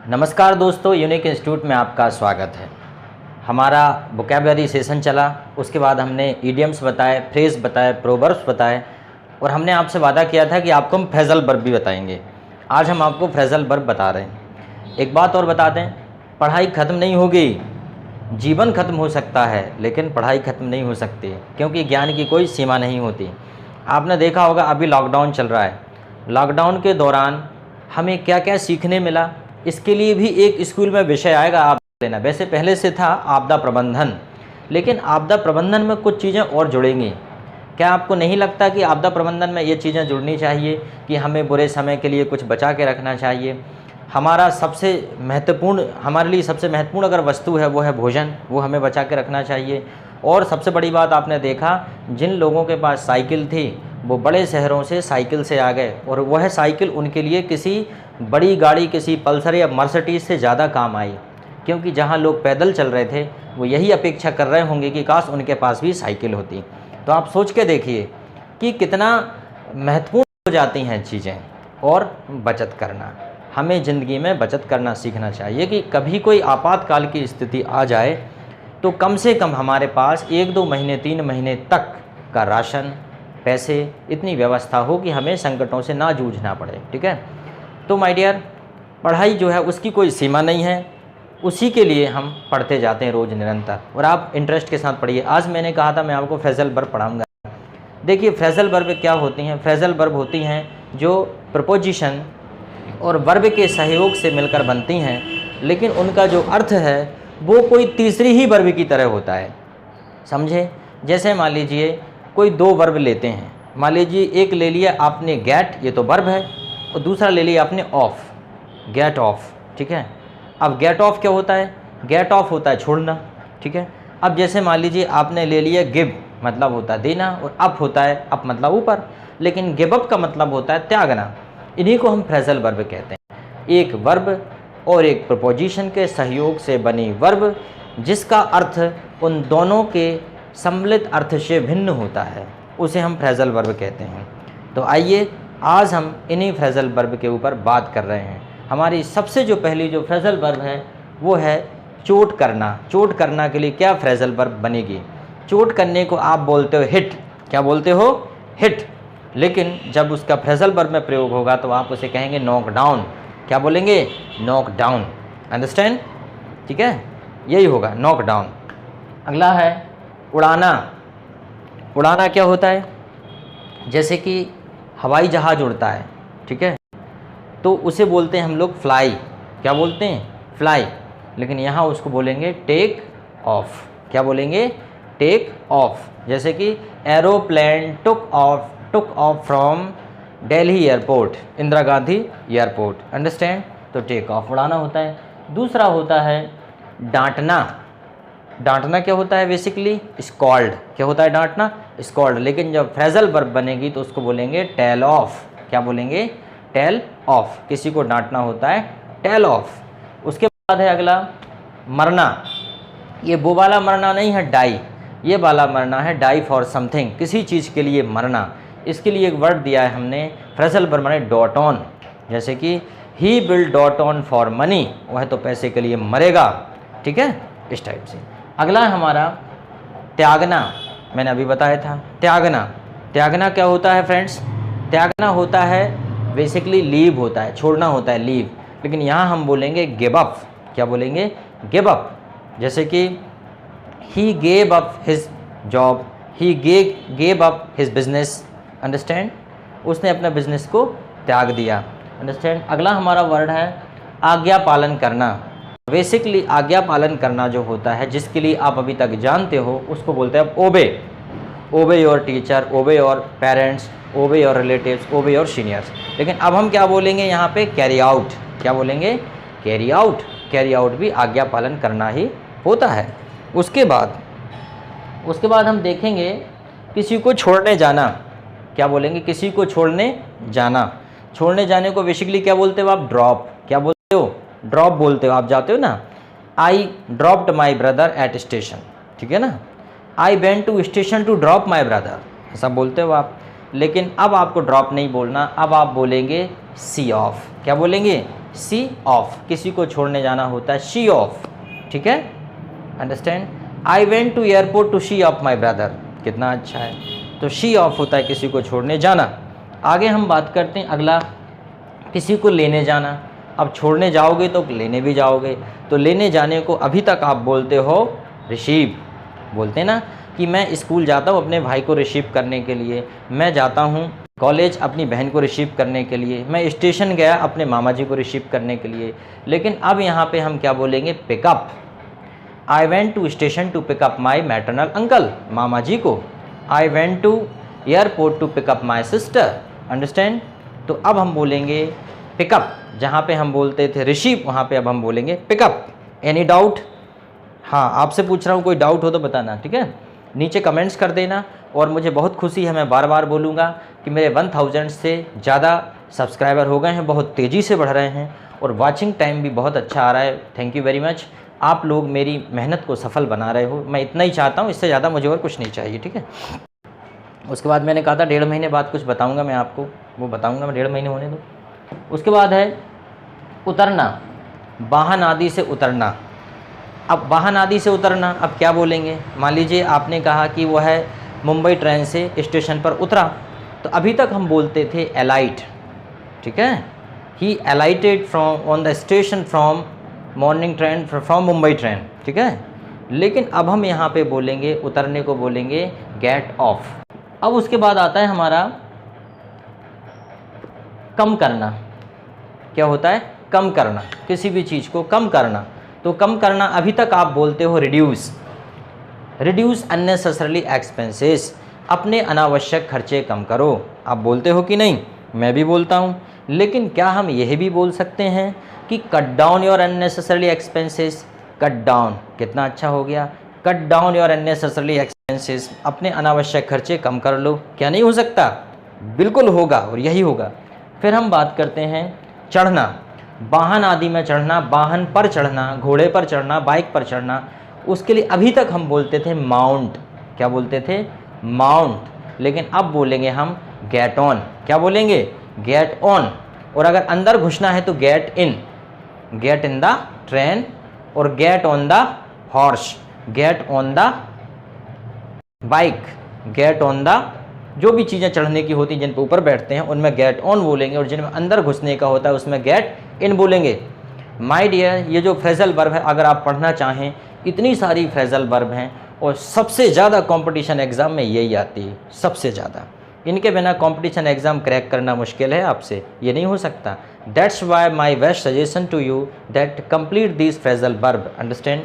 नमस्कार दोस्तों, unique institute में आपका स्वागत है। हमारा वोकैबुलरी सेशन चला, उसके बाद हमने इडियम्स बताए, फ्रेज बताए, प्रोवर्ब्स बताए और हमने आपसे वादा किया था कि आपको हम फ्रेजल वर्ब भी बताएंगे। आज हम आपको फ्रेजल वर्ब बता रहे हैं। एक बात और बता दें, पढ़ाई ख़त्म नहीं होगी, जीवन ख़त्म हो सकता है लेकिन पढ़ाई ख़त्म नहीं हो सकती, क्योंकि ज्ञान की कोई सीमा नहीं होती। आपने देखा होगा अभी लॉकडाउन चल रहा है। लॉकडाउन के दौरान हमें क्या क्या सीखने मिला, इसके लिए भी एक स्कूल में विषय आएगा, आप लेना। वैसे पहले से था आपदा प्रबंधन, लेकिन आपदा प्रबंधन में कुछ चीज़ें और जुड़ेंगी। क्या आपको नहीं लगता कि आपदा प्रबंधन में ये चीज़ें जुड़नी चाहिए कि हमें बुरे समय के लिए कुछ बचा के रखना चाहिए? हमारा सबसे महत्वपूर्ण, हमारे लिए सबसे महत्वपूर्ण अगर वस्तु है वो है भोजन, वो हमें बचा के रखना चाहिए। और सबसे बड़ी बात आपने देखा, जिन लोगों के पास साइकिल थी वो बड़े शहरों से साइकिल से आ गए और वह साइकिल उनके लिए किसी बड़ी गाड़ी, किसी पल्सर या मर्सिडीज से ज़्यादा काम आई, क्योंकि जहाँ लोग पैदल चल रहे थे वो यही अपेक्षा कर रहे होंगे कि काश उनके पास भी साइकिल होती। तो आप सोच के देखिए कि कितना महत्वपूर्ण हो जाती हैं चीज़ें। और बचत करना, हमें ज़िंदगी में बचत करना सीखना चाहिए कि कभी कोई आपातकाल की स्थिति आ जाए तो कम से कम हमारे पास 1-2 महीने 3 महीने तक का राशन, पैसे, इतनी व्यवस्था हो कि हमें संकटों से ना जूझना पड़े। ठीक है, तो माय डियर, पढ़ाई जो है उसकी कोई सीमा नहीं है, उसी के लिए हम पढ़ते जाते हैं रोज़ निरंतर, और आप इंटरेस्ट के साथ पढ़िए। आज मैंने कहा था मैं आपको फ्रेजल वर्ब पढ़ाऊँगा। देखिए फ्रेजल वर्ब क्या होती हैं। फ्रेजल वर्ब होती हैं जो प्रपोजिशन और वर्ब के सहयोग से मिलकर बनती हैं, लेकिन उनका जो अर्थ है वो कोई तीसरी ही वर्ब की तरह होता है। समझे? जैसे मान लीजिए कोई 2 वर्ब लेते हैं। मान लीजिए एक ले लिया आपने गेट, ये तो वर्ब है, और दूसरा ले लिया आपने ऑफ, गेट ऑफ। ठीक है, अब गेट ऑफ क्या होता है? गेट ऑफ होता है छोड़ना। ठीक है, अब जैसे मान लीजिए आपने ले लिया गिव, मतलब होता है देना, और अप होता है, अप मतलब ऊपर, लेकिन गिव अप का मतलब होता है त्यागना। इन्हीं को हम फ्रेजल वर्ब कहते हैं। एक वर्ब और एक प्रपोजिशन के सहयोग से बनी वर्ब जिसका अर्थ उन दोनों के सम्मिलित अर्थ से भिन्न होता है, उसे हम फ्रेजल वर्ब कहते हैं। तो आइए आज हम इन्हीं फ्रेजल वर्ब के ऊपर बात कर रहे हैं। हमारी सबसे जो पहली जो फ्रेजल वर्ब है वो है चोट करना। चोट करना के लिए क्या फ्रेजल वर्ब बनेगी? चोट करने को आप बोलते हो हिट। क्या बोलते हो? हिट। लेकिन जब उसका फ्रेजल वर्ब में प्रयोग होगा तो आप उसे कहेंगे नॉक डाउन। क्या बोलेंगे? Knock down. अंडरस्टैंड? ठीक है, यही होगा, नॉक डाउन। अगला है उड़ाना। उड़ाना क्या होता है? जैसे कि हवाई जहाज़ उड़ता है, ठीक है, तो उसे बोलते हैं हम लोग फ्लाई। क्या बोलते हैं? फ्लाई। लेकिन यहाँ उसको बोलेंगे टेक ऑफ। क्या बोलेंगे? Take off. जैसे कि aeroplane took off from Delhi airport, Indira Gandhi airport. Understand? तो टेक ऑफ उड़ाना होता है। दूसरा होता है डांटना। डांटना क्या होता है? Basically scold. क्या होता है डांटना? स्कॉल्ड। लेकिन जब फ्रेजल वर्ब बनेगी तो उसको बोलेंगे टेल ऑफ। क्या बोलेंगे? Tell off. किसी को डांटना होता है टेल ऑफ। उसके बाद है अगला मरना। ये वो वाला मरना नहीं है डाई, ये वाला मरना है डाई फॉर समथिंग, किसी चीज़ के लिए मरना। इसके लिए एक वर्ड दिया है हमने फ्रेजल वर्ब में डॉट ऑन। जैसे कि he will dot on for money, वह तो पैसे के लिए मरेगा। ठीक है, इस टाइप से। अगला है हमारा त्यागना। मैंने अभी बताया था त्यागना। त्यागना क्या होता है फ्रेंड्स? त्यागना होता है बेसिकली लीव होता है, छोड़ना होता है, लीव। लेकिन यहाँ हम बोलेंगे गिव अप। क्या बोलेंगे? Give up. जैसे कि he gave up his job, he gave up his business. Understand? उसने अपना बिजनेस को त्याग दिया। अंडरस्टैंड? अगला हमारा वर्ड है आज्ञा पालन करना। बेसिकली आज्ञा पालन करना जो होता है, जिसके लिए आप अभी तक जानते हो, उसको बोलते हैं obey. Obey your teacher, obey your parents, obey your relatives, obey your seniors. लेकिन अब हम क्या बोलेंगे यहाँ पे? Carry out. क्या बोलेंगे? Carry out. कैरी आउट भी आज्ञा पालन करना ही होता है। उसके बाद हम देखेंगे किसी को छोड़ने जाना। क्या बोलेंगे? किसी को छोड़ने जाना। छोड़ने जाने को बेसिकली क्या बोलते हो आप? ड्रॉप। क्या बोलते हो? ड्रॉप बोलते हो। आप जाते हो ना, I dropped my brother at station. ठीक है ना, I went to station to drop my brother, ऐसा बोलते हो आप। लेकिन अब आपको ड्रॉप नहीं बोलना, अब आप बोलेंगे सी ऑफ। क्या बोलेंगे? सी ऑफ, किसी को छोड़ने जाना होता है शी ऑफ, ठीक है, understand. I went to airport to see off my brother, कितना अच्छा है, तो शी ऑफ होता है किसी को छोड़ने जाना। आगे हम बात करते हैं अगला, किसी को लेने जाना। अब छोड़ने जाओगे तो लेने भी जाओगे, तो लेने जाने को अभी तक आप बोलते हो रिसीव, बोलते हैं ना कि मैं स्कूल जाता हूँ अपने भाई को रिसीव करने के लिए, मैं जाता हूँ कॉलेज अपनी बहन को रिसीव करने के लिए, मैं स्टेशन गया अपने मामा जी को रिसीव करने के लिए। लेकिन अब यहाँ पे हम क्या बोलेंगे, pick up. I went to station to pick up my maternal uncle, मामा जी को। I went to airport to pick up my sister, understand. तो अब हम बोलेंगे पिकअप, जहाँ पे हम बोलते थे रिसीव वहाँ पे अब हम बोलेंगे पिकअप। Any doubt? हाँ, आपसे पूछ रहा हूँ, कोई डाउट हो तो बताना, ठीक है, नीचे कमेंट्स कर देना। और मुझे बहुत खुशी है, मैं बार बार बोलूँगा कि मेरे 1000 से ज़्यादा सब्सक्राइबर हो गए हैं, बहुत तेज़ी से बढ़ रहे हैं और वाचिंग टाइम भी बहुत अच्छा आ रहा है। थैंक यू वेरी मच, आप लोग मेरी मेहनत को सफल बना रहे हो। मैं इतना ही चाहता हूँ, इससे ज़्यादा मुझे और कुछ नहीं चाहिए, ठीक है। उसके बाद मैंने कहा था 1.5 महीने बाद कुछ बताऊँगा मैं आपको, वो बताऊँगा मैं, 1.5 महीने होने दो। उसके बाद है उतरना, वाहन आदि से उतरना। अब वाहन आदि से उतरना, अब क्या बोलेंगे, मान लीजिए आपने कहा कि वो है मुंबई ट्रेन से स्टेशन पर उतरा, तो अभी तक हम बोलते थे एलाइट, ठीक है, he alighted from on the station from morning train from Mumbai train, ठीक है। लेकिन अब हम यहाँ पे बोलेंगे उतरने को बोलेंगे गेट ऑफ। अब उसके बाद आता है हमारा कम करना। क्या होता है, कम करना, किसी भी चीज़ को कम करना। तो कम करना अभी तक आप बोलते हो रिड्यूस, रिड्यूस अननेसेसरली एक्सपेंसेस, अपने अनावश्यक खर्चे कम करो। आप बोलते हो कि नहीं, मैं भी बोलता हूँ। लेकिन क्या हम यह भी बोल सकते हैं कि cut down your unnecessarily expenses, cut down, कितना अच्छा हो गया, cut down your unnecessarily expenses, अपने अनावश्यक खर्चे कम कर लो। क्या नहीं हो सकता, बिल्कुल होगा और यही होगा। फिर हम बात करते हैं चढ़ना, वाहन आदि में चढ़ना, वाहन पर चढ़ना, घोड़े पर चढ़ना, बाइक पर चढ़ना। उसके लिए अभी तक हम बोलते थे माउंट, क्या बोलते थे, माउंट। लेकिन अब बोलेंगे हम गेट ऑन, क्या बोलेंगे, गेट ऑन। और अगर अंदर घुसना है तो get in, get in the train, और get on the horse, get on the bike, get on the, जो भी चीज़ें चढ़ने की होती जिन पर ऊपर बैठते हैं उनमें गेट ऑन बोलेंगे, और जिनमें अंदर घुसने का होता है उसमें गेट इन बोलेंगे। माय डियर, ये जो फ्रेजल वर्ब है अगर आप पढ़ना चाहें, इतनी सारी फ्रेजल वर्ब हैं और सबसे ज़्यादा कंपटीशन एग्ज़ाम में यही आती है, सबसे ज़्यादा। इनके बिना कंपटीशन एग्ज़ाम क्रैक करना मुश्किल है, आपसे ये नहीं हो सकता। That's why my best suggestion to you that complete this phrasal verb, understand.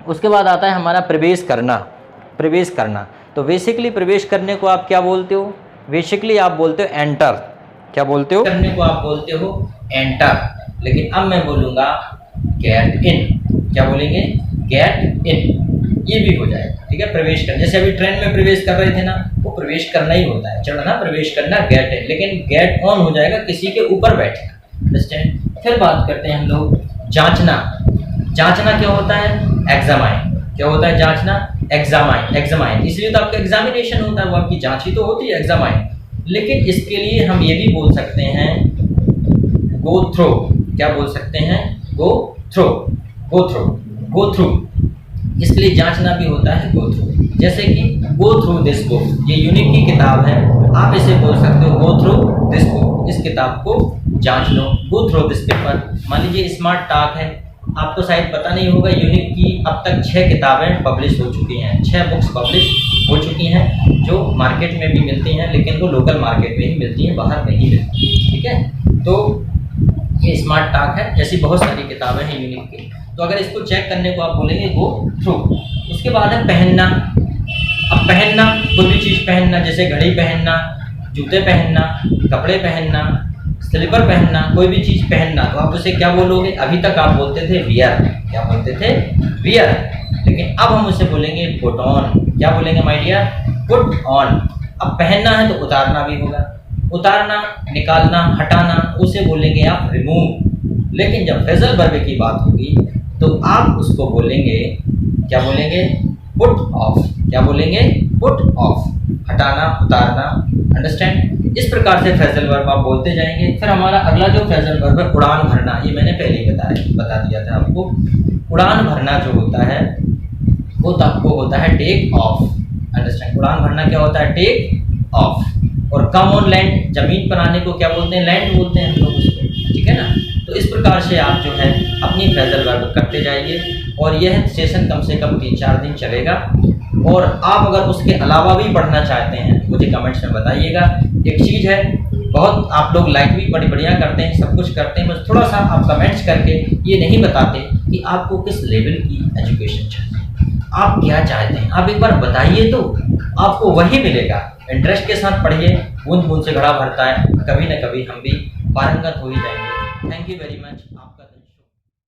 उसके बाद आता है हमारा प्रवेश करना, प्रवेश करना। तो बेसिकली प्रवेश करने को आप क्या बोलते हो, बेसिकली आप बोलते हो एंटर, क्या बोलते हो, करने को आप बोलते हो एंटर। लेकिन अब मैं बोलूँगा गेट इन, क्या बोलेंगे, गेट इन, ये भी हो जाएगा, ठीक है। प्रवेश करना, जैसे अभी ट्रेन में प्रवेश कर रहे थे ना, वो प्रवेश करना ही होता है, चढ़ना, प्रवेश करना, गेट इन। लेकिन गेट ऑन हो जाएगा किसी के ऊपर बैठना, अंडरस्टैंड। फिर बात करते हैं हम लोग जांचना। जांचना क्या होता है, एग्जामाइन, क्या होता है जांचना, एग्जामाइन, एग्जामाइन, इसलिए तो आपका एग्जामिनेशन होता है, वो आपकी जांच ही तो होती है, एग्जामाइन। लेकिन इसके लिए हम ये भी बोल सकते हैं गो थ्रो, क्या बोल सकते हैं, गो थ्रो, गो थ्रो, गो थ्रू। इसके लिए जांचना भी होता है गो थ्रू, जैसे कि गो थ्रू दिस बुक, ये यूनिक की किताब है, आप इसे बोल सकते हो गो थ्रू दिस बुक, इस किताब को जांच लो, गो थ्रू दिस पेपर। मान लीजिए स्मार्ट टॉक है, आपको शायद पता नहीं होगा, यूनिक की अब तक 6 किताबें पब्लिश हो चुकी हैं, 6 बुक्स पब्लिश हो चुकी हैं, जो मार्केट में भी मिलती हैं, लेकिन वो लोकल मार्केट में ही मिलती हैं, बाहर नहीं मिलती, ठीक है। तो ये स्मार्ट टॉक है, ऐसी बहुत सारी किताबें हैं यूनिक की। तो अगर इसको चेक करने को आप बोलेंगे गो थ्रू। उसके बाद है पहनना। अब पहनना, कोई भी चीज़ पहनना, जैसे घड़ी पहनना, जूते पहनना, कपड़े पहनना, स्लीपर पहनना, कोई भी चीज़ पहनना, तो आप उसे क्या बोलोगे, अभी तक आप बोलते थे वियर, क्या बोलते थे, वियर। लेकिन अब हम उसे बोलेंगे पुट ऑन, क्या बोलेंगे माय डियर, पुट ऑन। अब पहनना है तो उतारना भी होगा, उतारना, निकालना, हटाना, उसे बोलेंगे आप रिमूव। लेकिन जब फ्रेजल वर्ब की बात होगी तो आप उसको बोलेंगे, क्या बोलेंगे, पुट ऑफ। क्या बोलेंगे? पुट ऑफ, हटाना, उतारना। अंडरस्टैंड? इस प्रकार से फ्रेजल वर्ब आप बोलते जाएंगे। फिर हमारा अगला जो फ्रेजल वर्ब है उड़ान भरना, ये मैंने पहले ही बता दिया था आपको। उड़ान भरना जो होता है वो होता है टेक ऑफ। अंडरस्टैंड? उड़ान भरना क्या होता है? Take off. और कम ऑन लैंड, जमीन पर आने को क्या बोलते हैं? लैंड बोलते हैं हम लोग उसको, ठीक है ना। तो इस प्रकार से आप जो है अपनी फ्रेजल वर्ब करते जाइए और यह सेशन कम से कम 3-4 दिन चलेगा। और आप अगर उसके अलावा भी पढ़ना चाहते हैं मुझे कमेंट्स में बताइएगा। एक चीज़ है, बहुत आप लोग लाइक भी बड़ी बढ़िया करते हैं, सब कुछ करते हैं, बस थोड़ा सा आप कमेंट्स करके ये नहीं बताते कि आपको किस लेवल की एजुकेशन चाहिए, आप क्या चाहते हैं। आप एक बार बताइए तो आपको वही मिलेगा। इंटरेस्ट के साथ पढ़िए, बूंद बूंद से घड़ा भरता है, कभी ना कभी हम भी पारंगत हो ही जाएंगे। Thank you very much. आपका